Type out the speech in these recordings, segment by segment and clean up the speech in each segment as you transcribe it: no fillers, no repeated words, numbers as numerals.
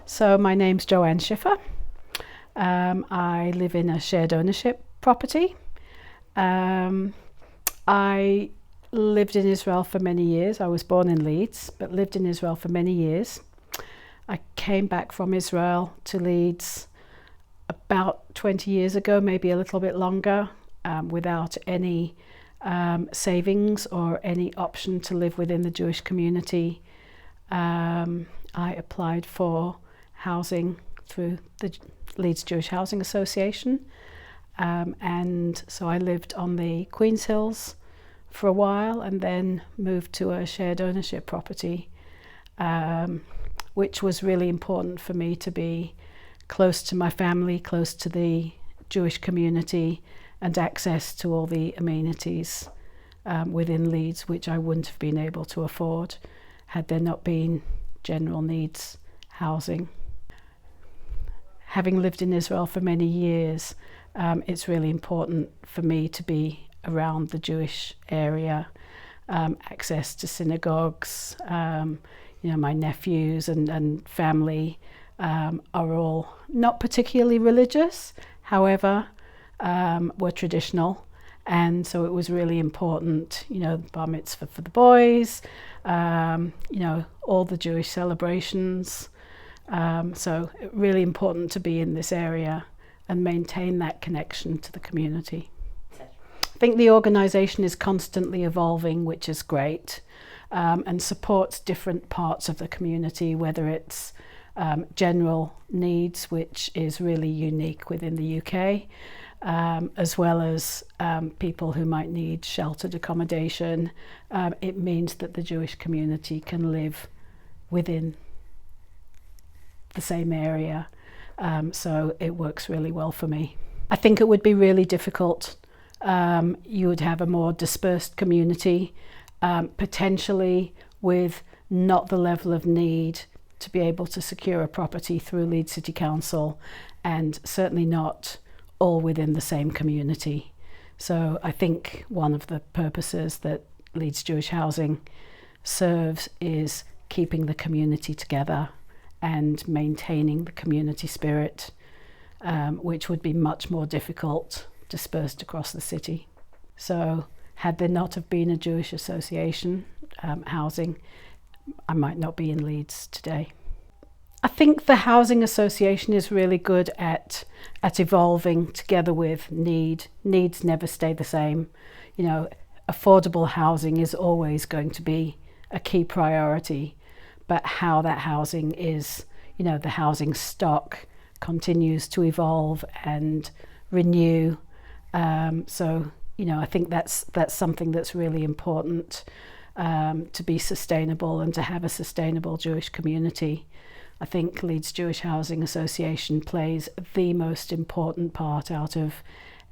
So my name's Joanne Shiffer. I live in a shared ownership property. I lived in Israel for many years. I was born in Leeds, but lived in Israel for many years. I came back from Israel to Leeds about 20 years ago, maybe a little bit longer, without any savings or any option to live within the Jewish community. I applied for housing through the Leeds Jewish Housing Association, and so I lived on the Queen's Hills for a while and then moved to a shared ownership property, which was really important for me to be close to my family, close to the Jewish community, and access to all the amenities within Leeds, which I wouldn't have been able to afford had there not been general needs housing. Having lived in Israel for many years, it's really important for me to be around the Jewish area, access to synagogues. My nephews and family are all not particularly religious, however, were traditional. And so it was really important, bar mitzvah for the boys, all the Jewish celebrations. So really important to be in this area and maintain that connection to the community. I think the organisation is constantly evolving, which is great, and supports different parts of the community, whether it's general needs, which is really unique within the UK, as well as people who might need sheltered accommodation. It means that the Jewish community can live within the same area, so it works really well for me. I think it would be really difficult. You would have a more dispersed community, potentially with not the level of need to be able to secure a property through Leeds City Council, and certainly not all within the same community. So I think one of the purposes that Leeds Jewish Housing serves is keeping the community together and maintaining the community spirit, which would be much more difficult dispersed across the city. So had there not have been a Jewish association housing, I might not be in Leeds today. I think the housing association is really good at evolving together with need. Needs never stay the same. Affordable housing is always going to be a key priority, but how that housing is, the housing stock continues to evolve and renew. I think that's something that's really important, to be sustainable and to have a sustainable Jewish community. I think Leeds Jewish Housing Association plays the most important part out of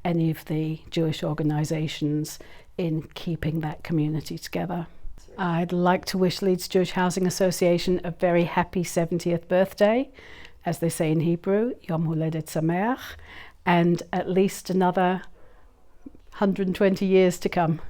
any of the Jewish organisations in keeping that community together. I'd like to wish Leeds Jewish Housing Association a very happy 70th birthday, as they say in Hebrew, Yom Huledet Sameach, and at least another 120 years to come.